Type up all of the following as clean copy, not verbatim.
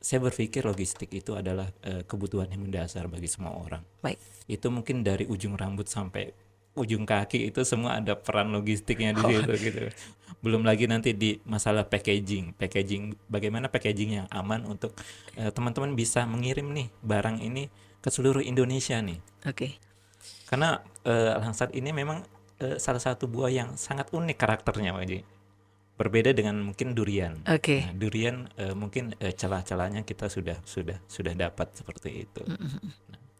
saya berpikir logistik itu adalah kebutuhan yang mendasar bagi semua orang. Baik. Itu mungkin dari ujung rambut sampai ujung kaki itu semua ada peran logistiknya di Oh, situ gitu. Belum lagi nanti di masalah packaging, bagaimana packaging yang aman untuk teman-teman bisa mengirim nih barang ini ke seluruh Indonesia nih. oke. Karena langsat ini memang salah satu buah yang sangat unik karakternya, Pak Haji. Berbeda dengan mungkin durian. Oke. Nah, durian mungkin celah-celahnya kita sudah dapat seperti itu.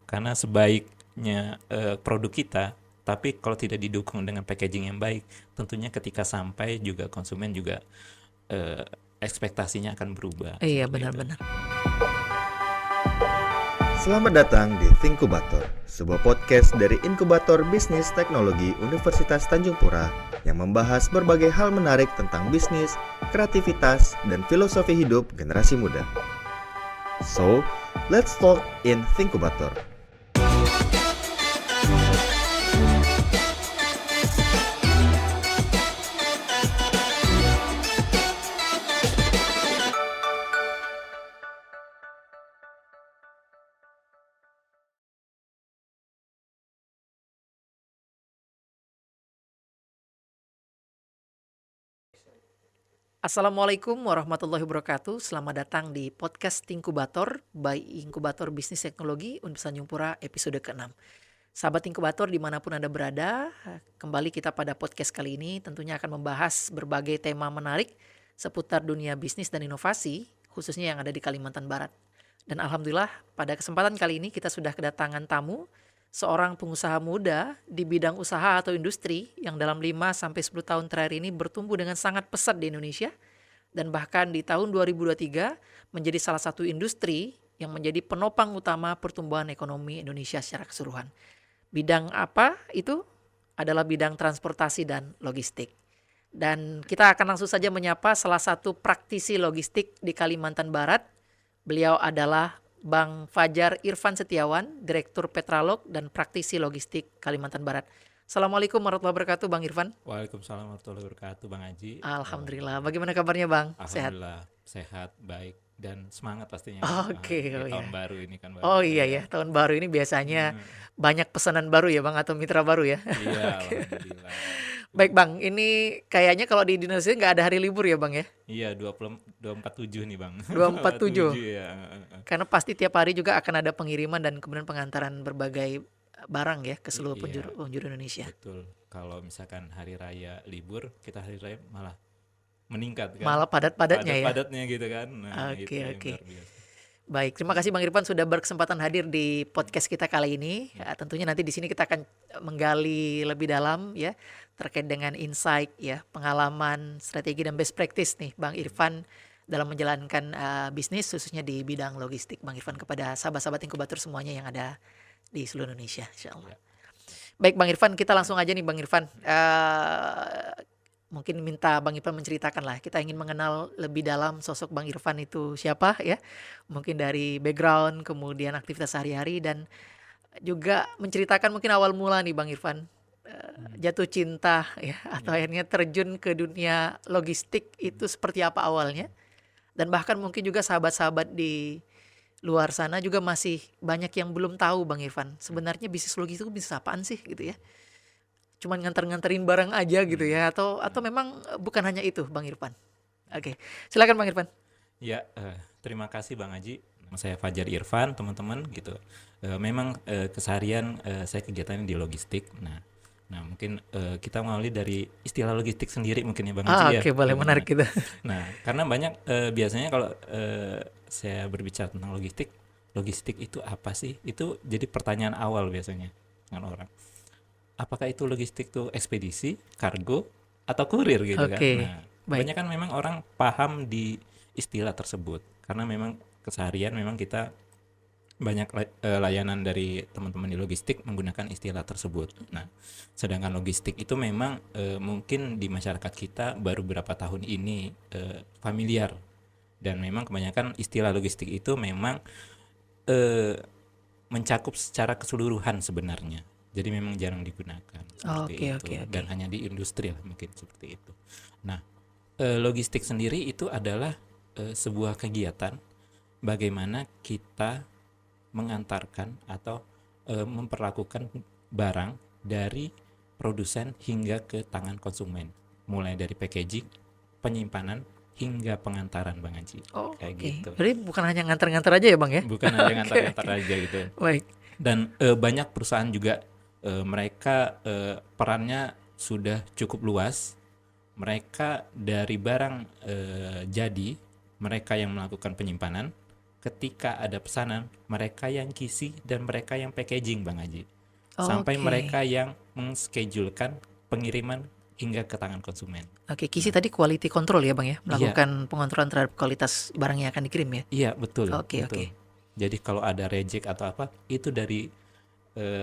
Karena sebaiknya produk kita, tapi kalau tidak didukung dengan packaging yang baik, tentunya ketika sampai juga konsumen juga ekspektasinya akan berubah. Iya, Seperti itu. benar-benar. Selamat datang di Thinkubator, sebuah podcast dari Inkubator Bisnis Teknologi Universitas Tanjung Pura yang membahas berbagai hal menarik tentang bisnis, kreativitas, dan filosofi hidup generasi muda. So, let's talk in Thinkubator. Assalamualaikum warahmatullahi wabarakatuh. Selamat datang di podcast Inkubator by Inkubator Bisnis Teknologi Universitas Tanjung Pura episode ke-6. Sahabat Inkubator dimanapun Anda berada, kembali kita pada podcast kali ini tentunya akan membahas berbagai tema menarik seputar dunia bisnis dan inovasi, khususnya yang ada di Kalimantan Barat. Dan Alhamdulillah pada kesempatan kali ini kita sudah kedatangan tamu, seorang pengusaha muda di bidang usaha atau industri yang dalam 5-10 tahun terakhir ini bertumbuh dengan sangat pesat di Indonesia dan bahkan di tahun 2023 menjadi salah satu industri yang menjadi penopang utama pertumbuhan ekonomi Indonesia secara keseluruhan. Bidang apa itu? Adalah bidang transportasi dan logistik. Dan kita akan langsung saja menyapa salah satu praktisi logistik di Kalimantan Barat. Beliau adalah Bang Fajar Irfan Setiawan, Direktur Petralog dan Praktisi Logistik Kalimantan Barat. Assalamualaikum warahmatullahi wabarakatuh, Bang Irfan. Waalaikumsalam warahmatullahi wabarakatuh, Bang Haji. Alhamdulillah. Bagaimana kabarnya, Bang? Sehat? Alhamdulillah sehat, baik, dan semangat pastinya. Oke, Di oh tahun iya. baru ini kan, Bang. Oh iya ya, tahun baru ini biasanya banyak pesanan baru ya, Bang, atau mitra baru ya. Iya, alhamdulillah. Baik, Bang. Ini kayaknya kalau di Indonesia nggak ada hari libur ya, Bang ya? Iya, 247 nih, Bang. 247. 247 ya. Karena pasti tiap hari juga akan ada pengiriman dan kemudian pengantaran berbagai barang ya ke seluruh Iya, penjuru Indonesia. betul. Kalau misalkan hari raya libur, kita hari raya malah meningkat kan. Malah padat-padatnya ya. Padat-padatnya gitu kan. Nah, itu Oke, yang oke. luar biasa. Baik, terima kasih Bang Irfan sudah berkesempatan hadir di podcast kita kali ini. Ya, tentunya nanti di sini kita akan menggali lebih dalam ya terkait dengan insight ya, pengalaman, strategi dan best practice nih Bang Irfan dalam menjalankan bisnis khususnya di bidang logistik. Bang Irfan kepada sahabat-sahabat inkubator semuanya yang ada di seluruh Indonesia, insyaallah. Ya. Baik Bang Irfan, kita langsung aja nih Bang Irfan. Mungkin minta Bang Irfan menceritakan lah. Kita ingin mengenal lebih dalam sosok Bang Irfan itu siapa ya. Mungkin dari background, kemudian aktivitas sehari-hari dan juga menceritakan mungkin awal mula nih Bang Irfan jatuh cinta ya atau akhirnya terjun ke dunia logistik itu seperti apa awalnya. Dan bahkan mungkin juga sahabat-sahabat di luar sana juga masih banyak yang belum tahu Bang Irfan. Sebenarnya bisnis logistik itu bisnis apaan sih gitu ya. Cuman nganter-nganterin barang aja gitu ya atau memang bukan hanya itu Bang Irfan. Oke. Silakan Bang Irfan. Ya, terima kasih Bang Haji. Nama saya Fajar Irfan, teman-teman gitu. Memang keseharian saya kegiatannya di logistik. Nah mungkin kita mengawali dari istilah logistik sendiri mungkin ya Bang Haji ya. Oke, boleh menarik gitu. Nah, karena banyak biasanya kalau saya berbicara tentang logistik itu apa sih? Itu jadi pertanyaan awal biasanya dengan orang. Apakah itu logistik tuh ekspedisi, kargo, atau kurir gitu kan? Oke, Nah, baik. banyak kan memang orang paham di istilah tersebut karena memang keseharian memang kita banyak layanan dari teman-teman di logistik menggunakan istilah tersebut. Nah, sedangkan logistik itu memang mungkin di masyarakat kita baru beberapa tahun ini familiar dan memang kebanyakan istilah logistik itu memang mencakup secara keseluruhan sebenarnya. Jadi memang jarang digunakan seperti Oke, itu oke, oke. dan hanya di industri lah mungkin seperti itu. Nah, logistik sendiri itu adalah sebuah kegiatan bagaimana kita mengantarkan atau memperlakukan barang dari produsen hingga ke tangan konsumen, mulai dari packaging, penyimpanan hingga pengantaran, Bang Haji. Oh, Kayak oke. gitu. Jadi bukan hanya nganter-nganter aja ya Bang ya? Bukan hanya Oke, ngantar-ngantar oke. aja gitu. Baik. Dan banyak perusahaan juga mereka perannya sudah cukup luas. Mereka dari barang jadi, mereka yang melakukan penyimpanan. Ketika ada pesanan, mereka yang kisi dan mereka yang packaging, Bang Haji. Sampai Oke. mereka yang menschedule-kan pengiriman hingga ke tangan konsumen. Oke, Kisi tadi quality control ya Bang ya? Iya, Melakukan pengontrolan terhadap kualitas barang yang akan dikirim ya? iya betul, Oke, betul. oke. Jadi kalau ada reject atau apa, itu dari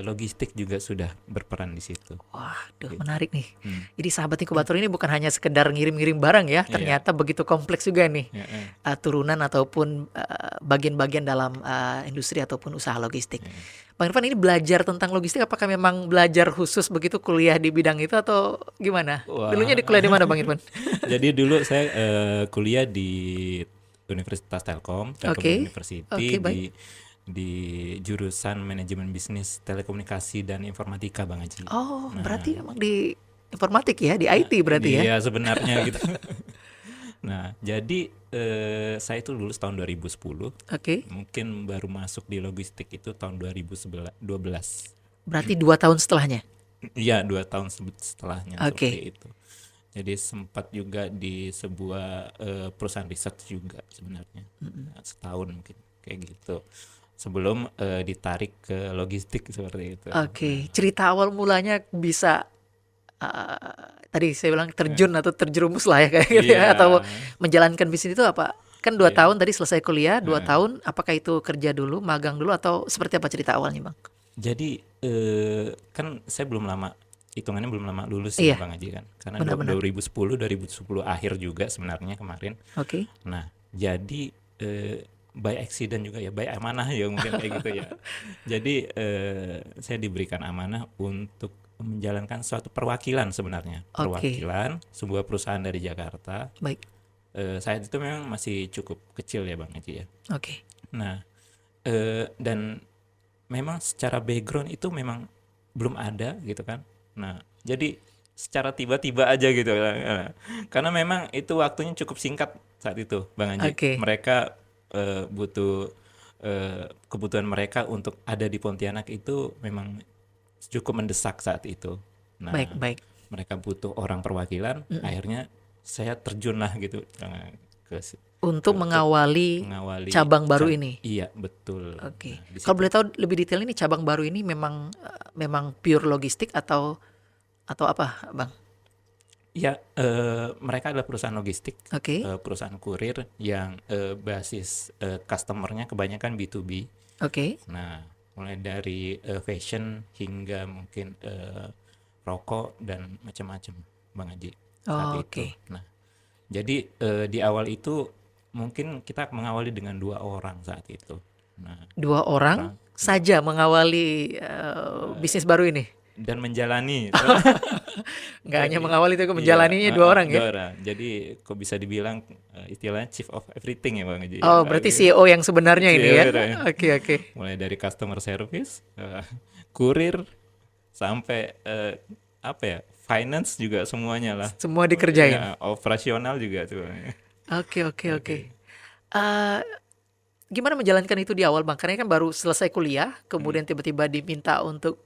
logistik juga sudah berperan di situ. Waduh, Gitu. menarik nih. Hmm. Jadi sahabat inkubator ini bukan hanya sekedar ngirim-ngirim barang ya, Iya, ternyata begitu kompleks juga nih iya, turunan ataupun bagian-bagian dalam industri ataupun usaha logistik. iya. Bang Irfan ini belajar tentang logistik, apakah memang belajar khusus begitu kuliah di bidang itu atau gimana? Dulunya di Wah, kuliah di mana Bang Irfan? jadi dulu saya kuliah di Universitas Telkom Oke, University oke baik. di jurusan manajemen bisnis telekomunikasi dan informatika, Bang Haji. Oh, berarti Nah, memang di informatik ya, di IT berarti ya? iya sebenarnya gitu. Nah, jadi saya itu lulus tahun 2010, Oke, mungkin baru masuk di logistik itu tahun 2012. berarti 2 tahun setelahnya. Iya, 2 tahun setelahnya Oke, seperti itu. Jadi sempat juga di sebuah perusahaan riset juga sebenarnya. Nah, setahun mungkin kayak gitu. Sebelum ditarik ke logistik seperti itu. oke. Cerita awal mulanya bisa tadi saya bilang terjun atau terjerumus lah ya kayak gitu ya, atau Iya, menjalankan bisnis itu apa? Kan 2 iya. tahun tadi selesai kuliah, 2 tahun. Apakah itu kerja dulu, magang dulu, atau seperti apa cerita awalnya Bang? Jadi kan saya belum lama, hitungannya belum lama lulus Iya, ya Bang Haji kan. Karena benar-benar. 2010 akhir juga sebenarnya kemarin. Oke, Nah, jadi by accident juga ya, by amanah ya mungkin kayak gitu ya. Jadi saya diberikan amanah untuk menjalankan suatu perwakilan sebenarnya, oke, perwakilan sebuah perusahaan dari Jakarta. baik. Saat itu memang masih cukup kecil ya Bang Haji ya. Oke, Nah, dan memang secara background itu memang belum ada gitu kan. Nah, jadi secara tiba-tiba aja gitu kan. Karena memang itu waktunya cukup singkat saat itu, Bang Haji. oke, Mereka butuh kebutuhan mereka untuk ada di Pontianak itu memang cukup mendesak saat itu. baik, Nah, baik. mereka butuh orang perwakilan, akhirnya saya terjun lah gitu ke Untuk mengawali mengawali cabang baru ini. iya betul. Oke. Nah, di Kalau situ boleh tahu lebih detail ini cabang baru ini memang pure logistik atau apa, Bang? ya mereka adalah perusahaan logistik, Oke, perusahaan kurir yang basis customernya kebanyakan B2B. oke, Nah, mulai dari fashion hingga mungkin rokok dan macam-macam, Bang Haji saat itu. oke. Nah, jadi di awal itu mungkin kita mengawali dengan 2 orang saat itu. Nah, 2 orang orang saja mengawali bisnis baru ini. dan menjalani. Nggak hanya Jadi mengawali itu, iya, menjalaninya 2 orang ya. 2 orang. Jadi kok bisa dibilang istilahnya chief of everything ya Bang Haji ya. Oh, berarti CEO yang sebenarnya ini ya. CEO ya. Oke, oke. Mulai dari customer service, kurir sampai apa ya? Finance juga semuanya lah. Semua dikerjain. Ya, operasional juga tuh. Oke, oke, oke. Oke. Eh, Gimana menjalankan itu di awal Bang? Karena kan baru selesai kuliah, Hmm. kemudian tiba-tiba diminta untuk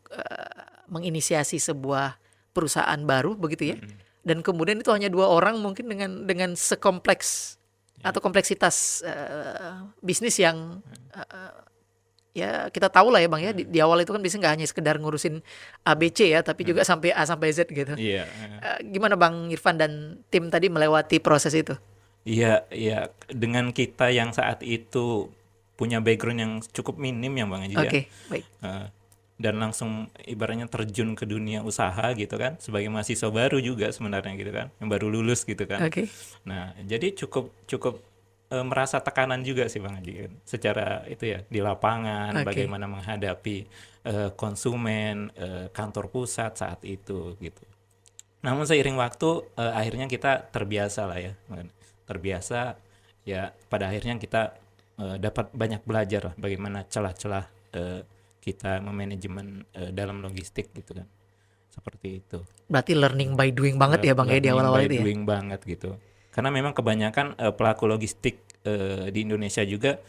menginisiasi sebuah perusahaan baru begitu ya. Mm-mm. Dan kemudian itu hanya 2 orang mungkin dengan sekompleks Ya. atau kompleksitas bisnis yang ya kita tahu lah ya Bang ya, di awal itu kan biasanya nggak hanya sekedar ngurusin ABC ya, tapi juga sampai A sampai Z gitu. Iya. Gimana Bang Irfan dan tim tadi melewati proses itu? Iya, iya. Dengan kita yang saat itu punya background yang cukup minim ya Bang Haji ya. Oke, baik. Dan langsung ibaratnya terjun ke dunia usaha gitu kan, sebagai mahasiswa baru juga sebenarnya gitu kan, yang baru lulus gitu kan. Oke. Nah, jadi cukup merasa tekanan juga sih Bang Haji kan, secara itu ya di lapangan, Oke. bagaimana menghadapi konsumen, kantor pusat saat itu gitu. Namun seiring waktu akhirnya kita terbiasa lah ya, terbiasa ya, pada akhirnya kita dapat banyak belajar lah bagaimana celah-celah kita memanajemen dalam logistik gitu kan. Seperti itu. Berarti learning by doing banget ya Bang ya di Learning awal-awal by itu ya. doing banget gitu. Karena memang kebanyakan pelaku logistik di Indonesia juga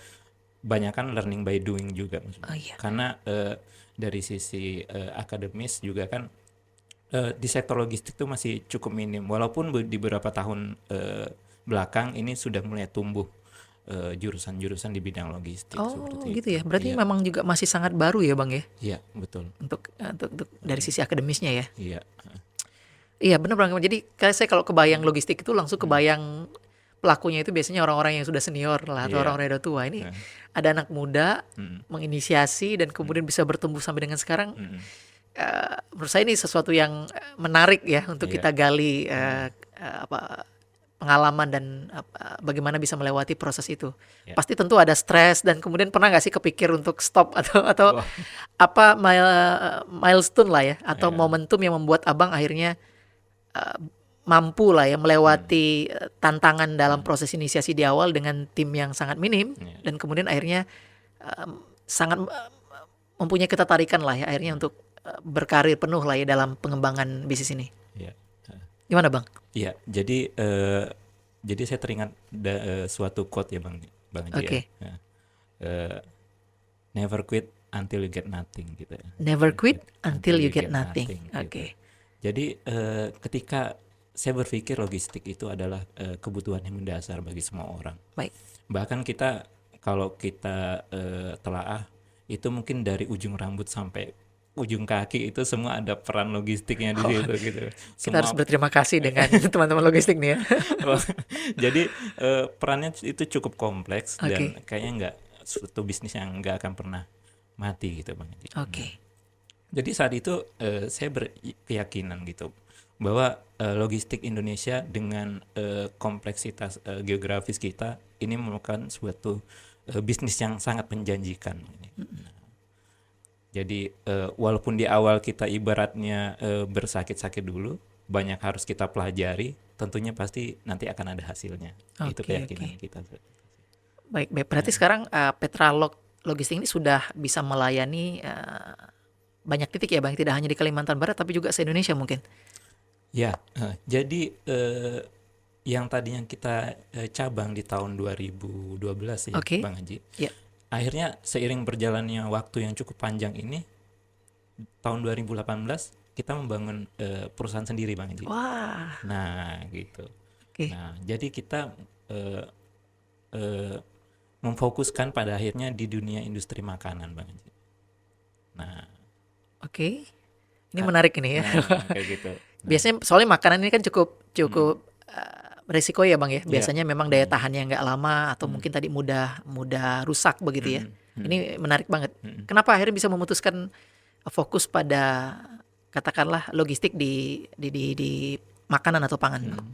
banyakan learning by doing juga maksudnya. Oh iya. Karena dari sisi akademis juga kan di sektor logistik tuh masih cukup minim. Walaupun di beberapa tahun belakang ini sudah mulai tumbuh jurusan-jurusan di bidang logistik Oh seperti gitu itu. ya. Berarti Iya, memang juga masih sangat baru ya Bang ya iya betul. untuk dari sisi akademisnya ya. Iya. Iya benar Bang. Jadi saya kalau kebayang logistik itu langsung kebayang pelakunya itu biasanya orang-orang yang sudah senior lah atau Iya. orang-orang yang udah tua. Ini Nah, ada anak muda mm, menginisiasi dan kemudian bisa bertumbuh sampai dengan sekarang. mm, Menurut saya ini sesuatu yang menarik ya untuk Iya. kita gali pengalaman dan bagaimana bisa melewati proses itu. Ya. Pasti tentu ada stres dan kemudian pernah nggak sih kepikir untuk stop atau Wah. apa milestone lah ya atau Ya. momentum yang membuat abang akhirnya mampu lah ya melewati tantangan dalam proses inisiasi di awal dengan tim yang sangat minim Ya. dan kemudian akhirnya sangat mempunyai ketertarikan lah ya akhirnya untuk berkarir penuh lah ya dalam pengembangan bisnis ini. Iya. Gimana Bang? Iya, jadi saya teringat suatu quote ya Bang Haji Oke. ya. Never quit until you get nothing gitu ya. Never quit until you get nothing. gitu. Oke. Jadi ketika saya berpikir logistik itu adalah kebutuhan yang mendasar bagi semua orang. Baik. Bahkan kita kalau kita telaah itu mungkin dari ujung rambut sampai ujung kaki itu semua ada peran logistiknya di situ gitu. Kita harus berterima kasih dengan teman-teman logistik nih ya. Jadi perannya itu cukup kompleks Oke. dan kayaknya nggak suatu bisnis yang nggak akan pernah mati gitu Bang Haji. Oke. Jadi saat itu saya berkeyakinan gitu bahwa logistik Indonesia dengan kompleksitas geografis kita ini merupakan suatu bisnis yang sangat menjanjikan. Jadi walaupun di awal kita ibaratnya bersakit-sakit dulu, banyak harus kita pelajari, tentunya pasti nanti akan ada hasilnya. Itu Oke, keyakinan kita. Baik. Berarti sekarang Petralog Logistik ini sudah bisa melayani banyak titik ya Bang, tidak hanya di Kalimantan Barat tapi juga se-Indonesia mungkin. Ya, jadi yang tadinya kita cabang di tahun 2012 ya, Oke. Bang Haji. Ya. Akhirnya seiring berjalannya waktu yang cukup panjang ini, tahun 2018 kita membangun perusahaan sendiri Bang Haji. Wah. Nah, gitu. Oke. Nah, jadi kita memfokuskan pada akhirnya di dunia industri makanan Bang Haji. Nah, Oke. Ini menarik ini ya. kayak gitu. Biasanya soalnya makanan ini kan cukup resiko ya Bang ya. Biasanya memang daya tahannya nggak lama atau mungkin tadi mudah rusak begitu ya. Ini menarik banget. Kenapa akhirnya bisa memutuskan fokus pada katakanlah logistik di makanan atau pangan? Bang?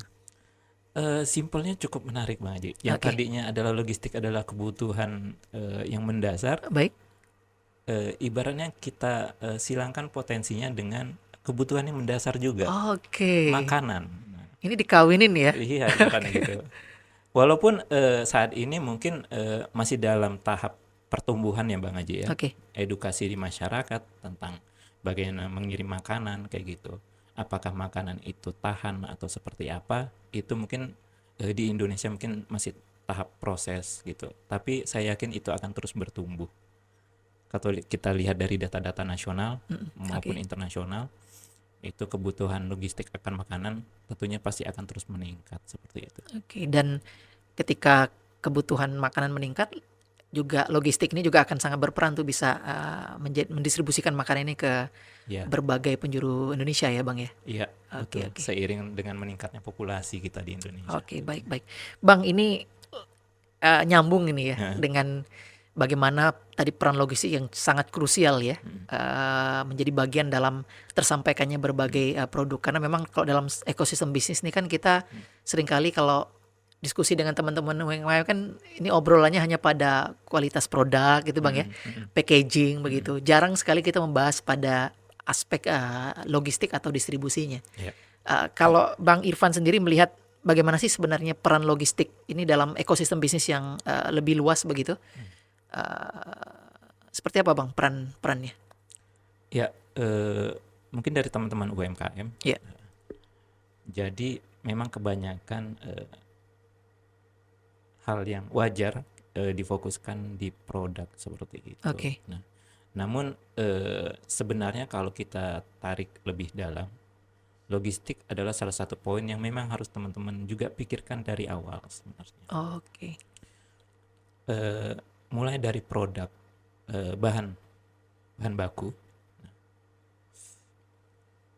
Simpelnya cukup menarik Bang Haji. Yang Oke. tadinya adalah logistik adalah kebutuhan yang mendasar. Baik. Ibaratnya kita silangkan potensinya dengan kebutuhan yang mendasar juga, Oke. makanan. Ini dikawinin ya. Iya, bukan gitu. Walaupun saat ini mungkin masih dalam tahap pertumbuhan ya Bang Haji ya. Oke. Edukasi di masyarakat tentang bagaimana mengirim makanan kayak gitu. Apakah makanan itu tahan atau seperti apa? Itu mungkin di Indonesia mungkin masih tahap proses gitu. Tapi saya yakin itu akan terus bertumbuh. Kalau kita lihat dari data-data nasional maupun internasional, itu kebutuhan logistik akan makanan tentunya pasti akan terus meningkat seperti itu. Oke. Dan ketika kebutuhan makanan meningkat, juga logistik ini juga akan sangat berperan tuh bisa mendistribusikan makanan ini ke Ya, berbagai penjuru Indonesia ya Bang ya. iya, Oke, betul. oke. Seiring dengan meningkatnya populasi kita di Indonesia. Oke, baik. Bang, ini nyambung ini ya dengan bagaimana tadi peran logistik yang sangat krusial ya menjadi bagian dalam tersampaikannya berbagai produk. Karena memang kalau dalam ekosistem bisnis ini kan kita seringkali kalau diskusi dengan teman-teman UMKM kan ini obrolannya hanya pada kualitas produk gitu Bang ya, packaging begitu. Jarang sekali kita membahas pada aspek logistik atau distribusinya. Ya. Kalau Bang Irfan sendiri melihat bagaimana sih sebenarnya peran logistik ini dalam ekosistem bisnis yang lebih luas begitu? Seperti apa Bang perannya? Ya, mungkin dari teman-teman UMKM. Ya. Jadi memang kebanyakan hal yang wajar difokuskan di produk seperti itu. Oke. Nah, namun sebenarnya kalau kita tarik lebih dalam, logistik adalah salah satu poin yang memang harus teman-teman juga pikirkan dari awal sebenarnya. Oke. Mulai dari produk, bahan baku,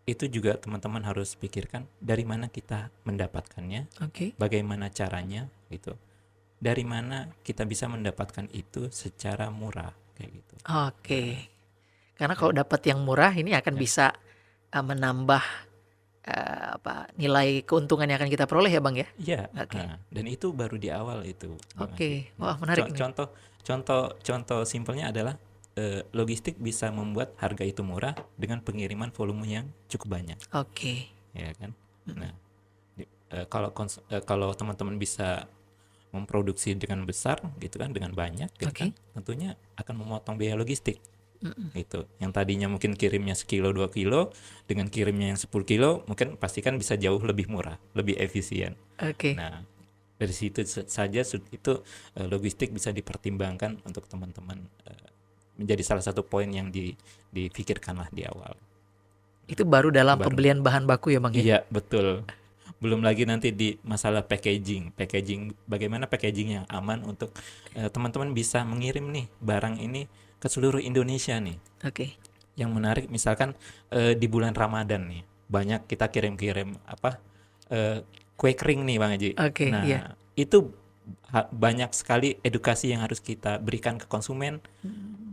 itu juga teman-teman harus pikirkan dari mana kita mendapatkannya, Oke. bagaimana caranya gitu, dari mana kita bisa mendapatkan itu secara murah kayak gitu. Oke. Karena kalau dapat yang murah ini akan bisa menambah nilai keuntungan yang akan kita peroleh ya Bang ya. Iya. Oke. Dan itu baru di awal itu, Bang Oke. Haji. Wah, menarik nih. Contoh simpelnya adalah logistik bisa membuat harga itu murah dengan pengiriman volume yang cukup banyak, Oke. ya kan? Nah, kalau teman-teman bisa memproduksi dengan besar gitu kan, dengan banyak gitu Oke. kan, tentunya akan memotong biaya logistik gitu. Yang tadinya mungkin kirimnya 1 kilo 2 kilo, dengan kirimnya yang 10 kilo mungkin pastikan bisa jauh lebih murah, lebih efisien. Oke. Nah, dari situ saja itu logistik bisa dipertimbangkan untuk teman-teman, menjadi salah satu poin yang dipikirkanlah di awal. Itu baru dalam Baru. pembelian bahan baku ya Bang ya. Iya, betul. Belum lagi nanti di masalah packaging, bagaimana packaging yang aman untuk teman-teman bisa mengirim nih barang ini ke seluruh Indonesia nih. Oke. Yang menarik misalkan di bulan Ramadan nih, banyak kita kirim-kirim kue kering nih Bang Haji. Oke, Nah, iya. itu banyak sekali edukasi yang harus kita berikan ke konsumen.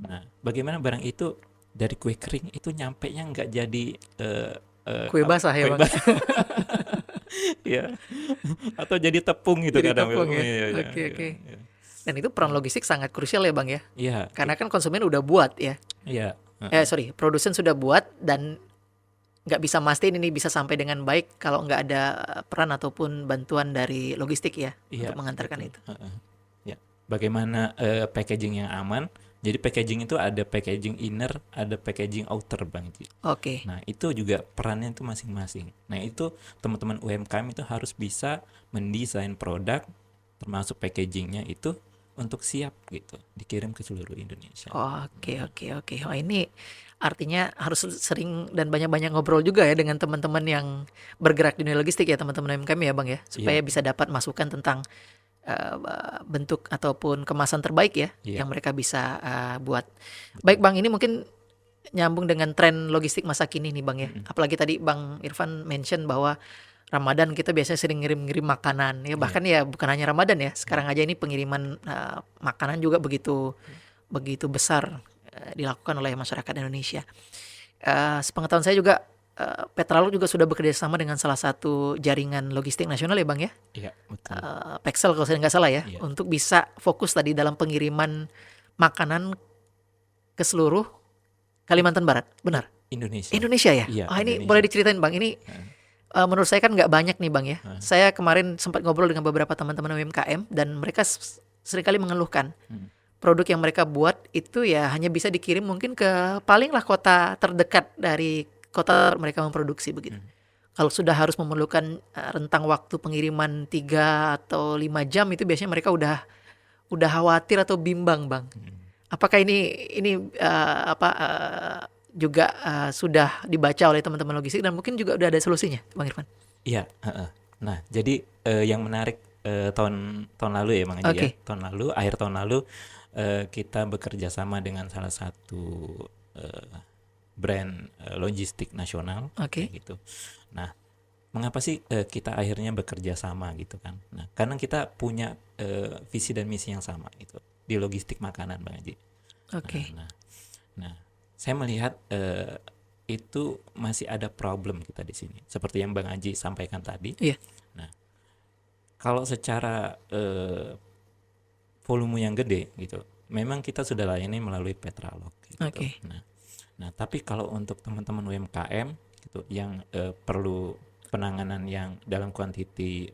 Nah, bagaimana barang itu dari kue kering itu nyampe nya nggak jadi Kue basah ya kue Bang. basah. Ya, atau jadi tepung gitu Jadi kadang. tepung ya. Iya, iya, Oke, iya, oke. iya. Dan itu peran logistik sangat krusial ya Bang ya. Iya, Karena kan konsumen udah buat ya. iya. Produsen sudah buat dan nggak bisa mastiin ini bisa sampai dengan baik kalau nggak ada peran ataupun bantuan dari logistik ya Iya, untuk mengantarkan betul. itu. Ya, bagaimana packaging yang aman? Jadi packaging itu ada packaging inner, ada packaging outer, Bang Ji. Oke. Nah, itu juga perannya itu masing-masing. Nah, itu teman-teman UMKM itu harus bisa mendesain produk termasuk packagingnya itu untuk siap gitu dikirim ke seluruh Indonesia. Oke. Oh, ini artinya harus sering dan banyak-banyak ngobrol juga ya dengan teman-teman yang bergerak di dunia logistik ya, teman-teman UMKM ya Bang ya, supaya Iya. bisa dapat masukan tentang bentuk ataupun kemasan terbaik ya Iya. yang mereka bisa buat. Baik Bang, ini mungkin nyambung dengan tren logistik masa kini nih Bang ya. Apalagi tadi Bang Irfan mention bahwa Ramadan kita biasanya sering ngirim-ngirim makanan ya, bahkan ya bukan hanya Ramadan ya. Sekarang aja ini pengiriman makanan juga begitu besar dilakukan oleh masyarakat Indonesia. Sepengetahuan saya juga Petralog juga sudah bekerja sama dengan salah satu jaringan logistik nasional ya Bang ya. Iya, betul. Pexel kalau saya nggak salah ya, Iya. untuk bisa fokus tadi dalam pengiriman makanan ke seluruh Kalimantan Barat, benar? Indonesia. Indonesia ya? Iya, Ini Indonesia. boleh diceritain Bang, ini menurut saya kan nggak banyak nih Bang ya. Saya kemarin sempat ngobrol dengan beberapa teman-teman UMKM dan mereka seringkali mengeluhkan produk yang mereka buat itu ya hanya bisa dikirim mungkin ke palinglah kota terdekat dari kota mereka memproduksi begitu. Kalau sudah harus memerlukan rentang waktu pengiriman 3 atau 5 jam itu biasanya mereka udah khawatir atau bimbang Bang. Apakah ini juga sudah dibaca oleh teman-teman logistik dan mungkin juga udah ada solusinya Bang Irfan? Iya, Nah, jadi yang menarik tahun lalu ya Bang Haji ya. Oke. Akhir tahun lalu kita bekerja sama dengan salah satu brand logistik nasional Oke. kayak gitu. Nah, mengapa sih kita akhirnya bekerja sama gitu kan? Nah, karena kita punya visi dan misi yang sama gitu di logistik makanan Bang Haji. Oke. Nah, saya melihat itu masih ada problem kita di sini. Seperti yang Bang Haji sampaikan tadi. Iya. Nah, kalau secara volume yang gede gitu, memang kita sudah layani melalui Petralog. Gitu. Oke. Nah, tapi kalau untuk teman-teman UMKM gitu yang perlu penanganan yang dalam kuantiti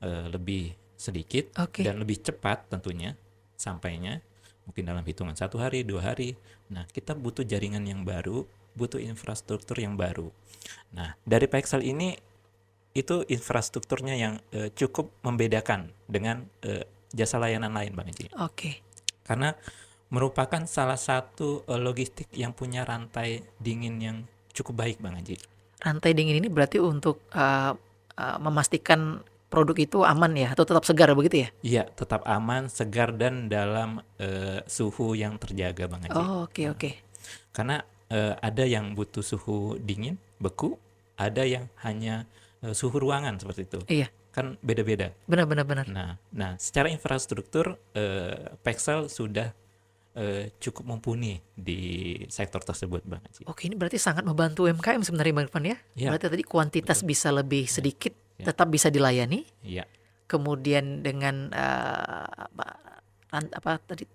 lebih sedikit Oke. dan lebih cepat tentunya sampainya, mungkin dalam hitungan 1 hari 2 hari. Nah, kita butuh jaringan yang baru, butuh infrastruktur yang baru. Nah, dari Pexel ini itu infrastrukturnya yang cukup membedakan dengan jasa layanan lain, Bang Haji. Oke. Karena merupakan salah satu logistik yang punya rantai dingin yang cukup baik, Bang Haji. Rantai dingin ini berarti untuk memastikan produk itu aman ya, atau tetap segar begitu ya? Iya, tetap aman, segar, dan dalam suhu yang terjaga, Bang Haji. Oh, oke oke. Karena ada yang butuh suhu dingin, beku, ada yang hanya suhu ruangan seperti itu. Iya, Kan beda-beda. benar. Nah, secara infrastruktur Pexel sudah cukup mumpuni di sektor tersebut, Bang Haji. Oke, ini berarti sangat membantu UMKM sebenarnya Bang Irfan ya. Iya, Berarti tadi kuantitas betul. bisa lebih sedikit, Ya. tetap bisa dilayani. Iya, Kemudian dengan apa tadi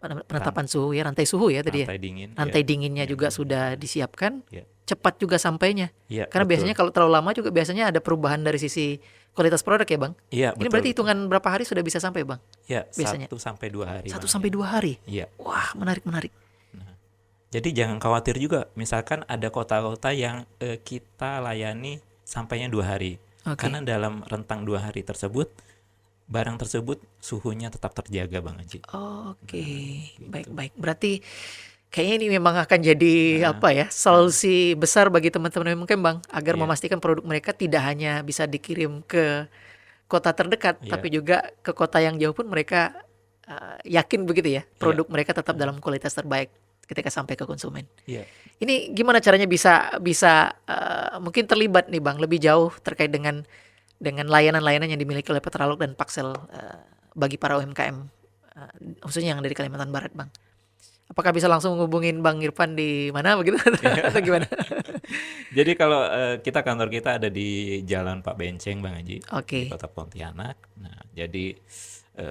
penetapan suhu ya, rantai suhu ya tadi ya. rantai dingin. Rantai ya. dinginnya Ya. juga sudah disiapkan. Ya. Cepat juga sampainya. Iya, Karena betul. biasanya kalau terlalu lama juga biasanya ada perubahan dari sisi kualitas produk ya, Bang. Iya, Ini betul, berarti betul. hitungan berapa hari sudah bisa sampai, Bang? Ya, biasanya? 1 sampai 2 hari. 1 Bang. sampai 2 hari. Iya. Wah, menarik. Jadi jangan khawatir juga, misalkan ada kota-kota yang kita layani sampainya 2 hari. Oke. Karena dalam rentang 2 hari tersebut, barang tersebut suhunya tetap terjaga, Bang Haji. Oke, gitu. baik. Berarti kayaknya ini memang akan jadi Nah, apa ya, solusi besar bagi teman-teman UMKM, Bang, agar Iya. memastikan produk mereka tidak hanya bisa dikirim ke kota terdekat, Iya. tapi juga ke kota yang jauh pun mereka yakin begitu ya, produk mereka tetap dalam kualitas terbaik ketika sampai ke konsumen. Iya. Ini gimana caranya bisa mungkin terlibat nih, Bang, lebih jauh terkait dengan layanan-layanan yang dimiliki oleh Petralog dan Paxel bagi para UMKM khususnya yang dari Kalimantan Barat, Bang. Apakah bisa langsung menghubungin Bang Irfan di mana begitu atau gimana? Jadi kalau kantor kita ada di Jalan Pak Benceng, Bang Haji, Oke. di Kota Pontianak. Nah, jadi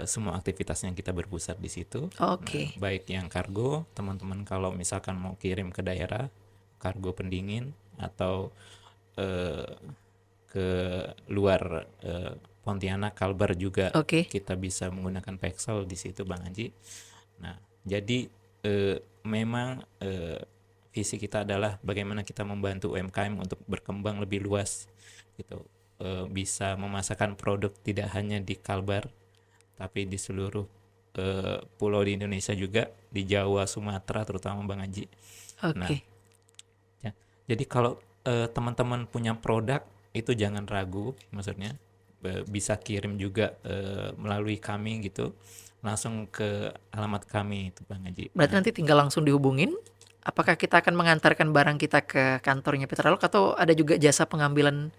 semua aktivitasnya kita berpusat di situ. Oke. Nah, baik yang kargo, teman-teman kalau misalkan mau kirim ke daerah, kargo pendingin atau ke luar Pontianak, Kalbar juga Oke. kita bisa menggunakan Pexel di situ, Bang Haji. Nah, jadi memang visi kita adalah bagaimana kita membantu UMKM untuk berkembang lebih luas, gitu. Bisa memasarkan produk tidak hanya di Kalbar, tapi di seluruh pulau di Indonesia juga, di Jawa, Sumatera terutama, Bang Haji. Nah, Oke. ya. Jadi kalau teman-teman punya produk itu jangan ragu, maksudnya bisa kirim juga melalui kami gitu, langsung ke alamat kami itu, Bang Haji. Berarti Nah, nanti tinggal langsung dihubungin. Apakah kita akan mengantarkan barang kita ke kantornya Petralog atau ada juga jasa pengambilan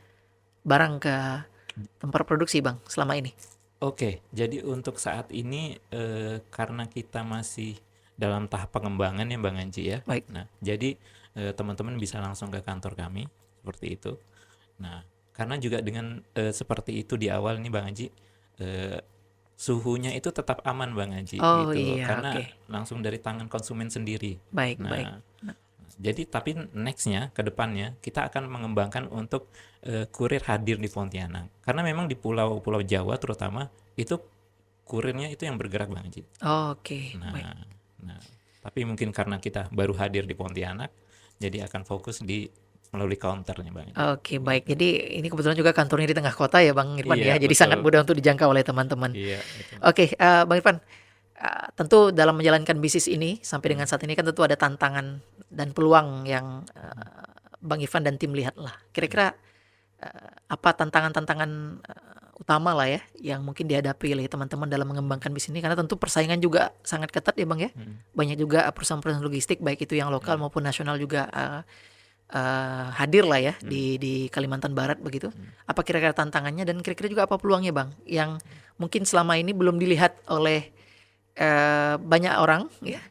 barang ke tempat produksi, Bang, selama ini? Oke, jadi untuk saat ini karena kita masih dalam tahap pengembangan ya, Bang Haji ya. Baik. Nah, jadi teman-teman bisa langsung ke kantor kami seperti itu. Nah, karena juga dengan seperti itu di awal nih, Bang Haji, suhunya itu tetap aman, Bang Haji, Oh gitu. iya, Karena oke. langsung dari tangan konsumen sendiri. Baik. Nah, jadi tapi nextnya ke depannya kita akan mengembangkan untuk kurir hadir di Pontianak. Karena memang di pulau-pulau Jawa terutama itu kurirnya itu yang bergerak, Bang Haji. Oke, Nah, baik. nah, tapi mungkin karena kita baru hadir di Pontianak, jadi akan fokus melalui counternya, Bang Haji. Oke, baik. Jadi ini kebetulan juga kantornya di tengah kota ya, Bang Irfan Iya, ya. Jadi betul. sangat mudah untuk dijangkau oleh teman-teman. Iya, betul. Oke, Bang Irfan, tentu dalam menjalankan bisnis ini sampai dengan saat ini kan tentu ada tantangan dan peluang yang Bang Irfan dan tim lihat lah. Kira-kira apa tantangan-tantangan utama lah ya yang mungkin dihadapi oleh teman-teman dalam mengembangkan bisnis ini, karena tentu persaingan juga sangat ketat ya, Bang ya. Banyak juga perusahaan-perusahaan logistik baik itu yang lokal maupun nasional juga hadir lah ya di Kalimantan Barat begitu. Apa kira-kira tantangannya dan kira-kira juga apa peluangnya, Bang, yang mungkin selama ini belum dilihat oleh banyak orang ya,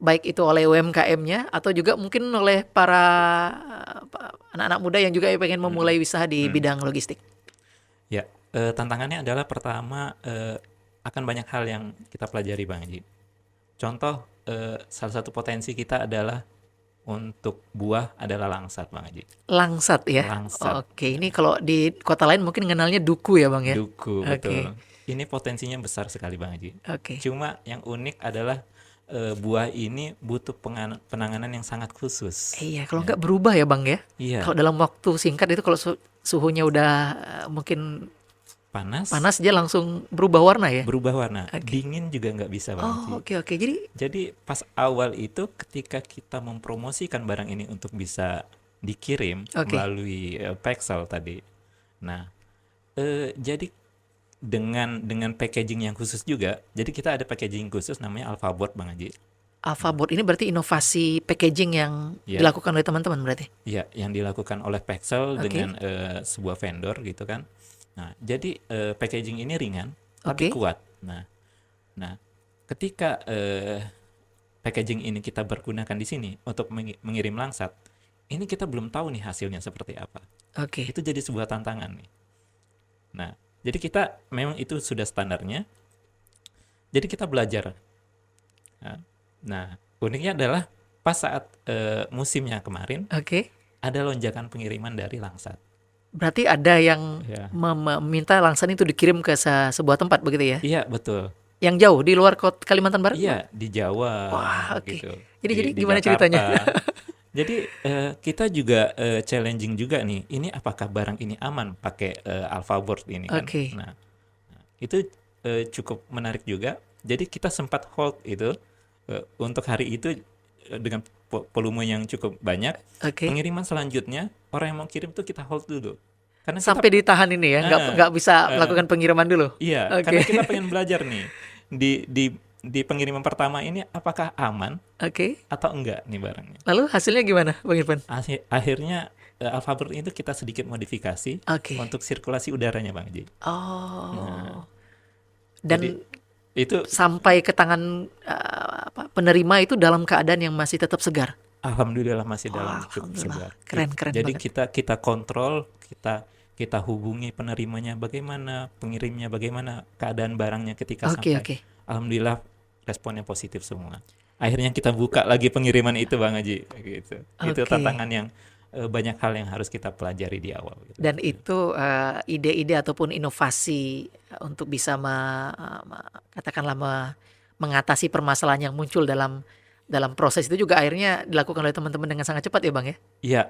baik itu oleh UMKM-nya atau juga mungkin oleh para anak-anak muda yang juga pengen memulai usaha di bidang logistik. Ya, tantangannya adalah pertama akan banyak hal yang kita pelajari, Bang Haji. Contoh, salah satu potensi kita adalah Untuk buah adalah langsat Bang Haji. Langsat ya. Langsat. Oke, ini kalau di kota lain mungkin kenalnya duku ya Bang ya. Duku, Oke. betul. Ini potensinya besar sekali Bang Haji. Oke. Cuma yang unik adalah buah ini butuh penanganan yang sangat khusus. Iya, kalau nggak berubah ya Bang ya. Iya, Kalau dalam waktu singkat itu kalau suhunya udah mungkin panas, panas dia langsung berubah warna ya. berubah warna. Oke. Dingin juga nggak bisa Bang Haji. Oh, oke. Jadi Jadi pas awal ketika kita mempromosikan barang ini untuk bisa dikirim Oke. melalui Pexel tadi. Nah, jadi dengan packaging yang khusus juga. Jadi kita ada packaging khusus namanya Alphaboard Bang Haji. Alphaboard ini berarti inovasi packaging yang Ya, dilakukan oleh teman-teman berarti. ya yang dilakukan oleh Pexel Oke. dengan sebuah vendor gitu kan. Nah, jadi packaging ini ringan tapi Oke. kuat. Nah, ketika packaging ini kita pergunakan di sini untuk mengirim langsat, ini kita belum tahu nih hasilnya seperti apa. Oke. Itu jadi sebuah tantangan nih. Nah, jadi kita memang itu sudah standarnya. Jadi kita belajar. Nah, uniknya adalah pas saat musimnya kemarin Oke. ada lonjakan pengiriman dari langsat. Berarti ada yang Ya. meminta langsat itu dikirim ke sebuah tempat begitu ya. Iya, betul. Yang jauh di luar Kalimantan Barat? Iya, di Jawa Wah, oke. gitu. Jadi Di gimana ceritanya? Jakarta. Jadi kita juga challenging juga nih. Ini apakah barang ini aman pakai Alphaboard ini kan? Oke. Nah, itu cukup menarik juga. Jadi kita sempat hold itu untuk hari itu dengan volume yang cukup banyak. Oke. Pengiriman selanjutnya orang yang mau kirim tuh kita hold dulu. Karena Sampai ditahan ini ya, nggak bisa eh, melakukan pengiriman dulu. iya, Oke. karena kita pengen belajar nih di pengiriman pertama ini apakah aman Oke. atau enggak nih barangnya. Lalu hasilnya gimana, Bang Irfan? Akhirnya Alphaboard itu kita sedikit modifikasi Oke. untuk sirkulasi udaranya Bang Ji. Oh. Nah, Dan jadi itu sampai ke tangan penerima itu dalam keadaan yang masih tetap segar. alhamdulillah masih dalam Wah, cukup alhamdulillah. segar. Keren Jadi banget. kita kontrol, kita hubungi penerimanya bagaimana, pengirimnya bagaimana, keadaan barangnya ketika Oke. sampai. Alhamdulillah responnya positif semua. Akhirnya kita buka lagi pengiriman itu Bang Haji gitu. Itu Oke. tantangan yang banyak hal yang harus kita pelajari di awal gitu. Dan itu ide-ide ataupun inovasi untuk bisa katakanlah mengatasi permasalahan yang muncul dalam proses itu juga akhirnya dilakukan oleh teman-teman dengan sangat cepat ya Bang ya. Iya.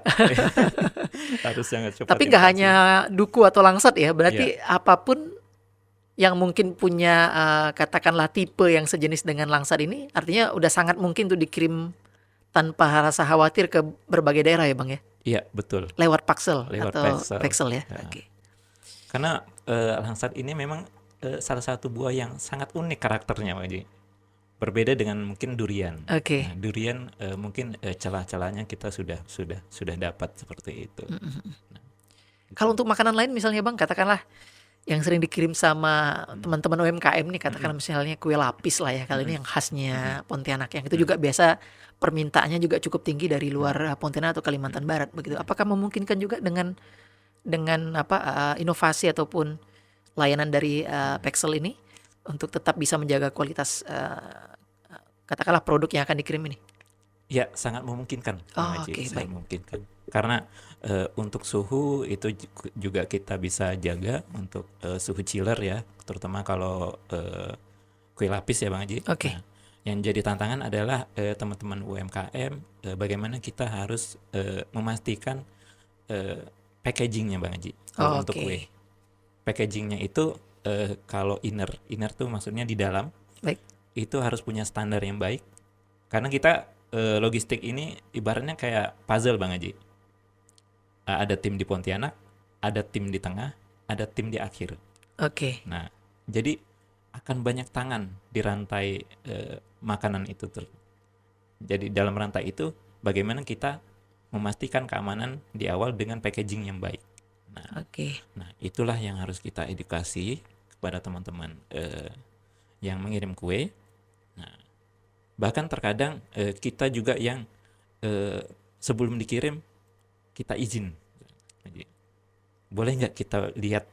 Harus sangat cepat. Tapi nggak hanya duku atau langsat ya, berarti Iya. apapun yang mungkin punya katakanlah tipe yang sejenis dengan langsat ini, artinya udah sangat mungkin tuh dikirim tanpa rasa khawatir ke berbagai daerah ya Bang ya, Iya, betul. lewat Paxel Lewat atau Paxel. Pexel ya. Ya. Oke. Karena langsat ini memang salah satu buah yang sangat unik karakternya Pak Haji. Berbeda dengan mungkin durian. Oke. Nah, durian mungkin celah-celahnya kita sudah dapat seperti itu. Kalau untuk makanan lain misalnya Bang, katakanlah yang sering dikirim sama teman-teman UMKM nih, katakan misalnya kue lapis lah ya, kali ini yang khasnya Pontianak, yang itu juga biasa permintaannya juga cukup tinggi dari luar Pontianak atau Kalimantan Barat begitu. Apakah memungkinkan juga dengan inovasi ataupun layanan dari Pexel ini untuk tetap bisa menjaga kualitas katakanlah produk yang akan dikirim ini? Ya, sangat memungkinkan, Bang Oh, Haji, oke, sangat baik. memungkinkan. Karena untuk suhu itu juga kita bisa jaga untuk suhu chiller ya, terutama kalau kue lapis ya Bang Haji. Oke. Nah, yang jadi tantangan adalah teman-teman UMKM bagaimana kita harus memastikan packagingnya Bang Haji kalau Oh, untuk oke. kue. Packagingnya itu kalau inner tuh maksudnya di dalam Baik. itu harus punya standar yang baik. Karena kita logistik ini ibaratnya kayak puzzle Bang Haji. Ada tim di Pontianak, ada tim di tengah, ada tim di akhir. Oke. Nah, jadi akan banyak tangan di rantai makanan itu. Jadi dalam rantai itu bagaimana kita memastikan keamanan di awal dengan packaging yang baik. Oke. Nah, itulah yang harus kita edukasi kepada teman-teman yang mengirim kue. Nah, bahkan terkadang kita juga yang sebelum dikirim kita izin. Jadi, boleh nggak kita lihat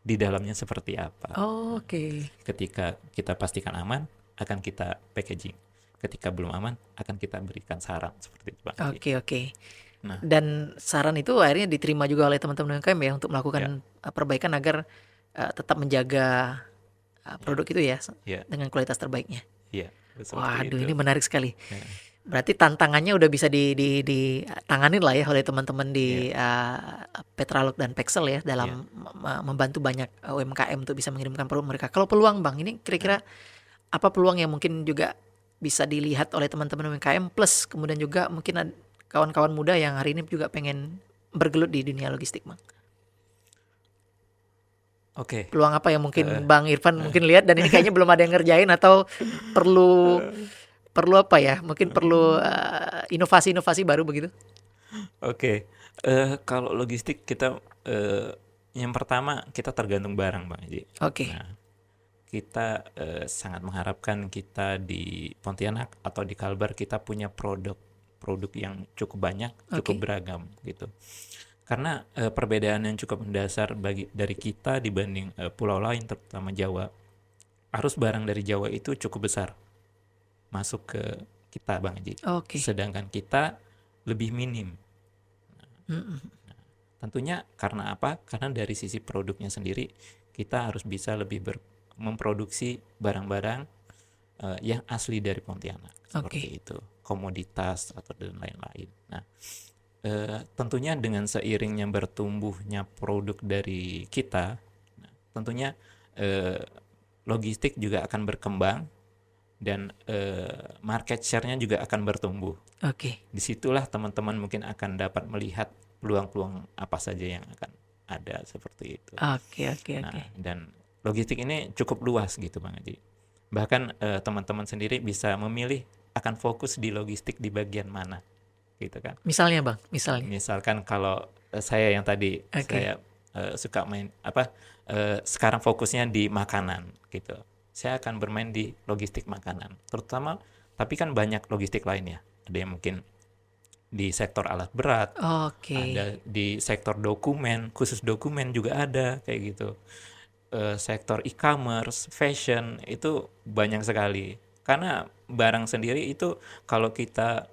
di dalamnya seperti apa? Oh, oke. Ketika kita pastikan aman, akan kita packaging. ketika belum aman akan kita berikan saran seperti itu Bang Haji. Oke. Nah, Dan saran itu akhirnya diterima juga oleh teman-teman UMKM ya untuk melakukan perbaikan agar tetap menjaga produk itu ya ya, dengan kualitas terbaiknya. ya, seperti Waduh, itu. ini menarik sekali. Ya, Berarti tantangannya udah bisa ditanganin lah ya oleh teman-teman di Petralog dan Pexel ya dalam membantu banyak UMKM untuk bisa mengirimkan produk mereka. Kalau peluang Bang, ini kira-kira apa peluang yang mungkin juga bisa dilihat oleh teman-teman UMKM plus kemudian juga mungkin kawan-kawan muda yang hari ini juga pengen bergelut di dunia logistik Bang? Oke. Peluang apa yang mungkin Bang Irfan mungkin lihat dan ini kayaknya belum ada yang ngerjain atau perlu apa ya? Mungkin perlu inovasi-inovasi baru begitu. Oke. Kalau logistik kita yang pertama kita tergantung barang Bang Haji. Oke. Nah, kita sangat mengharapkan kita di Pontianak atau di Kalbar kita punya produk yang cukup banyak, cukup beragam gitu. Karena perbedaan yang cukup mendasar dari kita dibanding pulau lain terutama Jawa, arus barang dari Jawa itu cukup besar masuk ke kita Bang Haji. Sedangkan kita lebih minim. Nah, tentunya karena apa? Karena dari sisi produknya sendiri kita harus bisa lebih memproduksi barang-barang yang asli dari Pontianak seperti itu, komoditas atau dan lain-lain. Nah, tentunya dengan seiringnya bertumbuhnya produk dari kita, tentunya logistik juga akan berkembang dan market share-nya juga akan bertumbuh. Disitulah teman-teman mungkin akan dapat melihat peluang-peluang apa saja yang akan ada seperti itu. Dan logistik ini cukup luas gitu Bang Haji. Bahkan teman-teman sendiri bisa memilih akan fokus di logistik di bagian mana, gitu kan? Misalnya Bang, misalkan kalau saya yang tadi saya suka main sekarang fokusnya di makanan, gitu. Saya akan bermain di logistik makanan, terutama. Tapi kan banyak logistik lain ya. Ada yang mungkin di sektor alat berat, ada di sektor dokumen, khusus dokumen juga ada kayak gitu. Sektor e-commerce, fashion itu banyak sekali. Karena barang sendiri itu kalau kita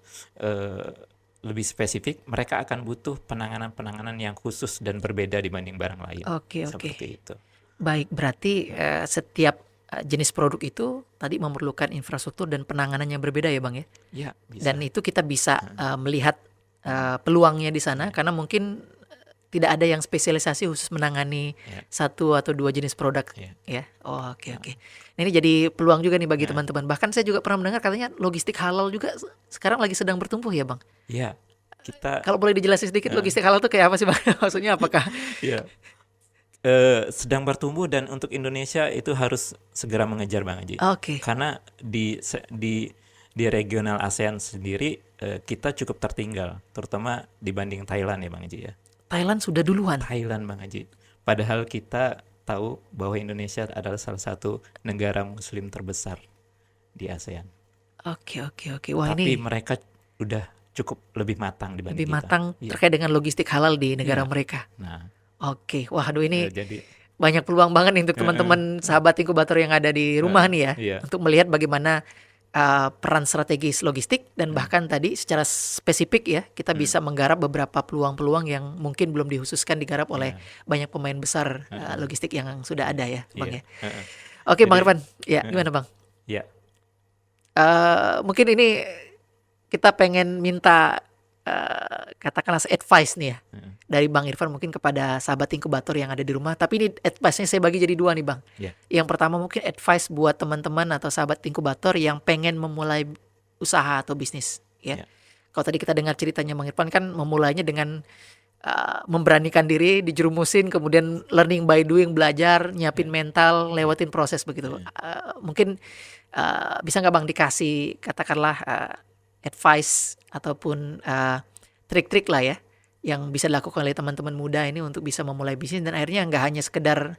lebih spesifik, mereka akan butuh penanganan yang khusus dan berbeda dibanding barang lain. Seperti itu. Baik, berarti setiap jenis produk itu tadi memerlukan infrastruktur dan penanganannya berbeda ya Bang ya? Ya, bisa. Dan itu kita bisa melihat peluangnya di sana karena mungkin tidak ada yang spesialisasi khusus menangani satu atau dua jenis produk ya. Oke. Nah, ini jadi peluang juga nih bagi teman-teman. Bahkan saya juga pernah mendengar katanya logistik halal juga sekarang lagi sedang bertumbuh ya Bang? Iya. Kalau boleh dijelasin sedikit logistik halal itu kayak apa sih Bang? Maksudnya apakah? Iya. Sedang bertumbuh dan untuk Indonesia itu harus segera mengejar Bang Haji. Karena di regional ASEAN sendiri kita cukup tertinggal, terutama dibanding Thailand ya Bang Haji ya. Thailand sudah duluan. Thailand Bang Haji. Padahal kita tahu bahwa Indonesia adalah salah satu negara muslim terbesar di ASEAN. Oke. Wah, tapi mereka udah cukup lebih matang dibanding kita. Lebih matang terkait dengan logistik halal di negara mereka. Nah. Waduh ini banyak peluang banget nih untuk teman-teman sahabat inkubator yang ada di rumah nih ya. Untuk melihat bagaimana peran strategis logistik dan bahkan tadi secara spesifik ya kita bisa menggarap beberapa peluang-peluang yang mungkin belum dihususkan digarap oleh banyak pemain besar logistik yang sudah ada ya Bang ya. Oke Bang Irfan, ya gimana Bang? Ya. Mungkin ini kita pengen minta katakanlah advice nih ya dari Bang Irfan mungkin kepada sahabat inkubator yang ada di rumah. Tapi ini advice-nya saya bagi jadi dua nih Bang. Yang pertama mungkin advice buat teman-teman atau sahabat inkubator yang pengen memulai usaha atau bisnis ya. Kalau tadi kita dengar ceritanya Bang Irfan kan memulainya dengan memberanikan diri, dijerumusin, kemudian learning by doing, belajar, nyiapin mental, lewatin proses begitu. Mungkin bisa nggak Bang dikasih katakanlah advice ataupun trik-trik lah ya yang bisa dilakukan oleh teman-teman muda ini untuk bisa memulai bisnis dan akhirnya nggak hanya sekedar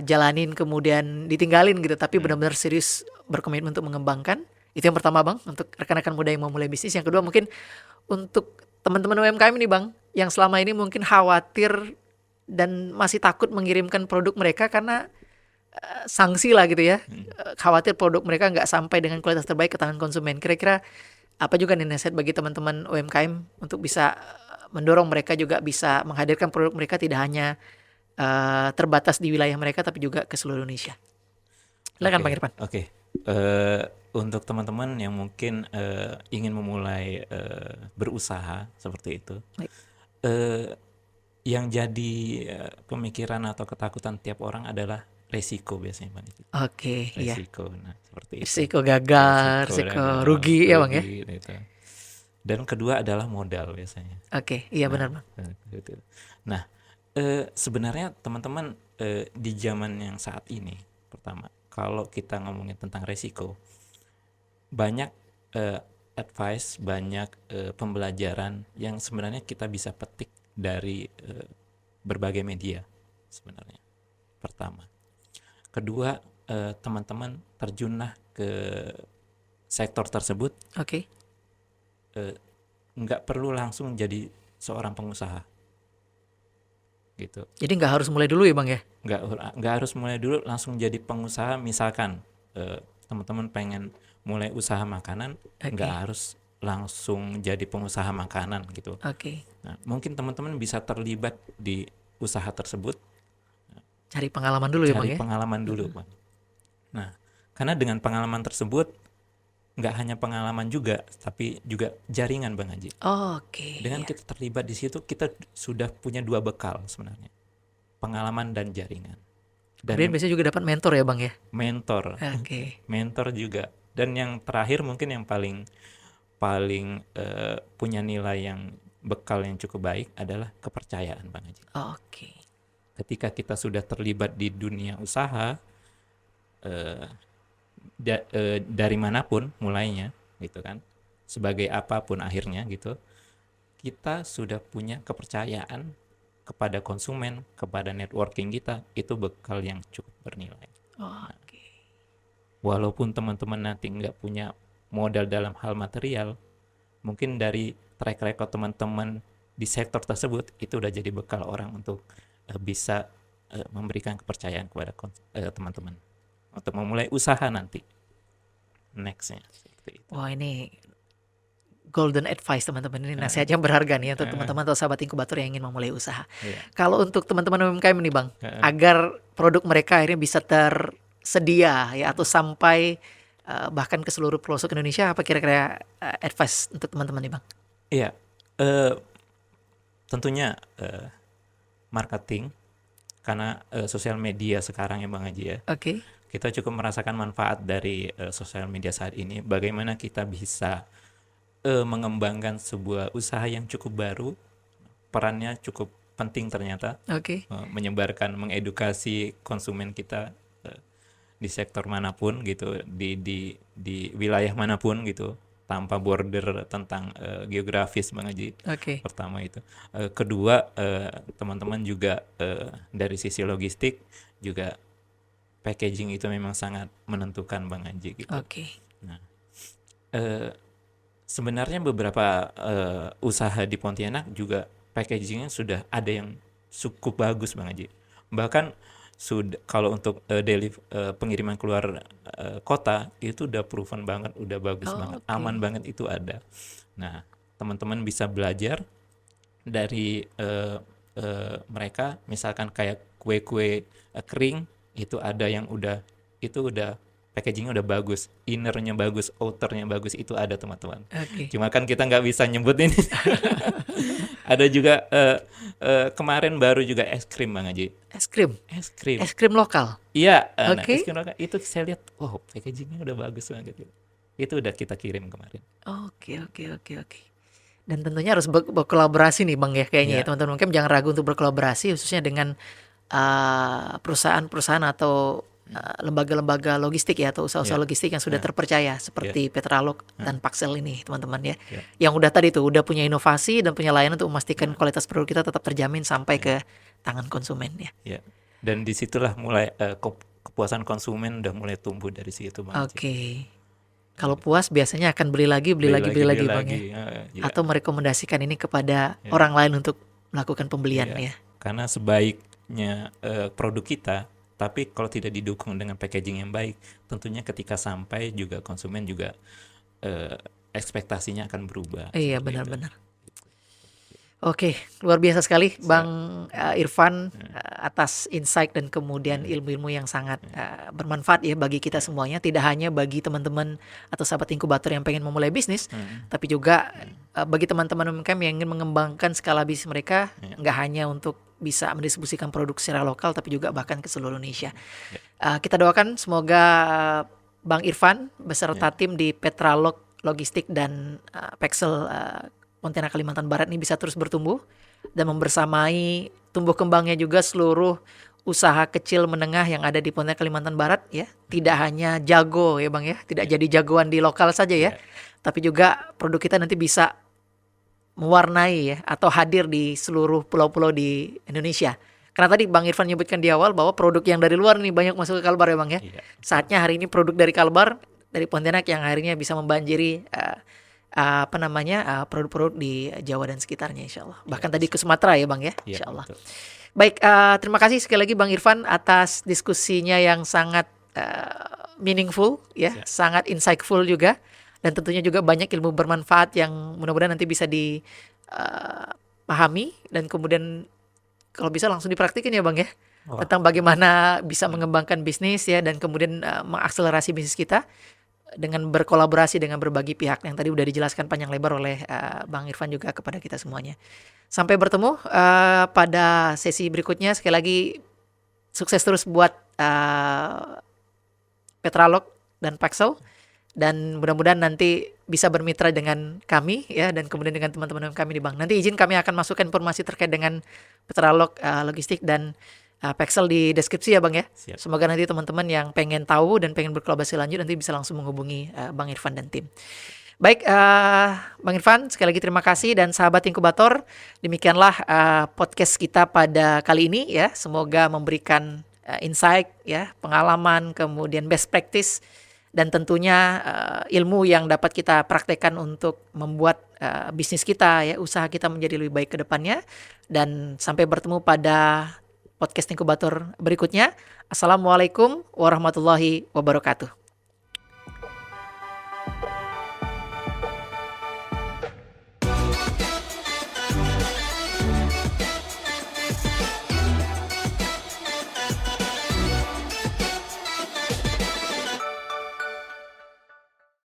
jalanin kemudian ditinggalin gitu, tapi benar-benar serius berkomitmen untuk mengembangkan. Itu yang pertama Bang, untuk rekan-rekan muda yang mau mulai bisnis. Yang kedua mungkin untuk teman-teman UMKM ini Bang, yang selama ini mungkin khawatir dan masih takut mengirimkan produk mereka karena sanksi lah gitu ya. Khawatir produk mereka nggak sampai dengan kualitas terbaik ke tangan konsumen. Kira-kira apa juga nih nasihat bagi teman-teman UMKM untuk bisa mendorong mereka juga bisa menghadirkan produk mereka tidak hanya terbatas di wilayah mereka tapi juga ke seluruh Indonesia. Silakan Bang Irfan. Oke. Untuk teman-teman yang mungkin ingin memulai berusaha seperti itu, Baik. yang jadi pemikiran atau ketakutan tiap orang adalah resiko biasanya Bang. Oke, iya. Resiko, nah seperti itu. Risiko gagal, risiko rugi ya Bang ya. Gitu. Dan kedua adalah modal biasanya. Oke, iya benar Bang. Gitu. Nah, sebenarnya teman-teman di zaman yang saat ini, pertama, kalau kita ngomongin tentang resiko, banyak advice, banyak pembelajaran yang sebenarnya kita bisa petik dari berbagai media sebenarnya. Pertama. Kedua, teman-teman terjunlah ke sektor tersebut, Oke. nggak perlu langsung jadi seorang pengusaha. Gitu. Jadi nggak harus mulai dulu ya Bang ya? Nggak harus mulai dulu langsung jadi pengusaha. Misalkan teman-teman pengen mulai usaha makanan, nggak harus langsung jadi pengusaha makanan gitu. Oke. Nah, mungkin teman-teman bisa terlibat di usaha tersebut. Cari pengalaman dulu ya Bang Cari ya? pengalaman dulu, Bang. Nah, karena dengan pengalaman tersebut nggak hanya pengalaman juga, tapi juga jaringan Bang Haji. Oke. Dengan iya. kita terlibat di situ, kita sudah punya dua bekal sebenarnya, pengalaman dan jaringan. Dan Kemudian biasanya juga dapat mentor ya Bang ya? mentor, Oke. mentor juga. Dan yang terakhir mungkin yang paling punya nilai yang bekal yang cukup baik adalah kepercayaan Bang Haji. Oke. Ketika kita sudah terlibat di dunia usaha, dari manapun mulainya gitu kan, sebagai apapun akhirnya gitu, kita sudah punya kepercayaan kepada konsumen, kepada networking kita, itu bekal yang cukup bernilai. Oke. Walaupun teman-teman nanti nggak punya modal dalam hal material, mungkin dari track record teman-teman di sektor tersebut itu udah jadi bekal orang untuk bisa memberikan kepercayaan kepada teman-teman untuk memulai usaha nanti nextnya seperti itu. Wah ini golden advice teman-teman, ini nasihat yang berharga nih untuk teman-teman atau sahabat inkubator yang ingin memulai usaha. Iya. Kalau untuk teman-teman UMKM nih Bang, agar produk mereka akhirnya bisa tersedia ya atau sampai bahkan ke seluruh pelosok Indonesia, apa kira-kira advice untuk teman-teman nih Bang? Iya, tentunya marketing, karena sosial media sekarang ya Bang Haji ya. Oke. Kita cukup merasakan manfaat dari sosial media saat ini. Bagaimana kita bisa mengembangkan sebuah usaha yang cukup baru, perannya cukup penting ternyata. Oke. Menyebarkan, mengedukasi konsumen kita di sektor manapun gitu, di wilayah manapun gitu, tanpa border tentang geografis Bang Haji. Oke. Pertama itu. Kedua, teman-teman juga dari sisi logistik juga packaging itu memang sangat menentukan Bang Haji gitu. Oke. Nah, sebenarnya beberapa usaha di Pontianak juga packagingnya sudah ada yang cukup bagus Bang Haji. Bahkan sudah kalau untuk pengiriman keluar kota itu udah proven banget, udah bagus banget, aman banget itu ada. Nah, teman-teman bisa belajar dari mereka, misalkan kayak kue-kue kering itu ada yang udah packagingnya udah bagus, innernya bagus, outernya bagus, itu ada teman-teman. Oke. Cuma kan kita nggak bisa nyebutin. Ada juga kemarin baru juga es krim Bang Haji. Es krim. Es krim. Es krim lokal. Iya, nah, Oke. es krim lokal itu saya lihat, wow, packagingnya udah bagus banget gitu. Itu udah kita kirim kemarin. Oke. Dan tentunya harus berkolaborasi nih Bang ya kayaknya ya Iya. teman-teman UMKM, jangan ragu untuk berkolaborasi khususnya dengan perusahaan-perusahaan atau lembaga-lembaga logistik ya atau usaha-usaha logistik yang sudah terpercaya seperti Petralog dan Paxel ini teman-teman ya. Yang udah tadi tuh udah punya inovasi dan punya layanan untuk memastikan kualitas produk kita tetap terjamin sampai ke tangan konsumen ya. Ya. Dan disitulah mulai kepuasan konsumen udah mulai tumbuh dari situ Bang. Oke. Kalau puas biasanya akan beli lagi Bang ya. Ya. Atau merekomendasikan ini kepada orang lain untuk melakukan pembelian ya. Karena sebaiknya produk kita Tapi kalau tidak didukung dengan packaging yang baik, tentunya ketika sampai juga konsumen juga ekspektasinya akan berubah. Iya, seperti itu. benar-benar. Oke, luar biasa sekali Bang Irfan atas insight dan kemudian ilmu-ilmu yang sangat bermanfaat ya bagi kita semuanya. Tidak hanya bagi teman-teman atau sahabat inkubator yang pengen memulai bisnis, tapi juga bagi teman-teman UMKM yang ingin mengembangkan skala bisnis mereka, nggak hanya untuk bisa mendistribusikan produk secara lokal, tapi juga bahkan ke seluruh Indonesia. Kita doakan semoga Bang Irfan beserta tim di Petralog Logistik dan Pexel Pontianak Kalimantan Barat ini bisa terus bertumbuh dan membersamai tumbuh kembangnya juga seluruh usaha kecil menengah yang ada di Pontianak Kalimantan Barat ya. Tidak hanya jago ya Bang ya, tidak jadi jagoan di lokal saja ya, tapi juga produk kita nanti bisa mewarnai ya atau hadir di seluruh pulau-pulau di Indonesia. Karena tadi Bang Irfan nyebutkan di awal bahwa produk yang dari luar nih banyak masuk ke Kalbar ya Bang ya. Saatnya hari ini produk dari Kalbar, dari Pontianak yang akhirnya bisa membanjiri produk-produk di Jawa dan sekitarnya insya Allah. Bahkan tadi ke Sumatera ya Bang ya, insya Allah. Betul. Baik, terima kasih sekali lagi Bang Irfan atas diskusinya yang sangat meaningful ya, sangat insightful juga. Dan tentunya juga banyak ilmu bermanfaat yang mudah-mudahan nanti bisa dipahami dan kemudian kalau bisa langsung dipraktikin ya Bang ya. Tentang bagaimana bisa mengembangkan bisnis ya dan kemudian mengakselerasi bisnis kita dengan berkolaborasi dengan berbagai pihak yang tadi udah dijelaskan panjang lebar oleh Bang Irfan juga kepada kita semuanya. Sampai bertemu pada sesi berikutnya. Sekali lagi sukses terus buat Petralog dan Pexel, dan mudah-mudahan nanti bisa bermitra dengan kami ya dan kemudian dengan teman-teman kami di bank. Nanti izin kami akan masukkan informasi terkait dengan Petralog Logistik dan Pexel di deskripsi ya Bang ya. Siap. Semoga nanti teman-teman yang pengen tahu dan pengen berkolaborasi lanjut nanti bisa langsung menghubungi Bang Irfan dan tim. Baik, Bang Irfan sekali lagi terima kasih dan sahabat inkubator, demikianlah podcast kita pada kali ini ya. Semoga memberikan insight ya, pengalaman, kemudian best practice dan tentunya ilmu yang dapat kita praktekkan untuk membuat bisnis kita ya, usaha kita menjadi lebih baik ke depannya. Dan sampai bertemu pada podcast inkubator berikutnya. Assalamualaikum warahmatullahi wabarakatuh.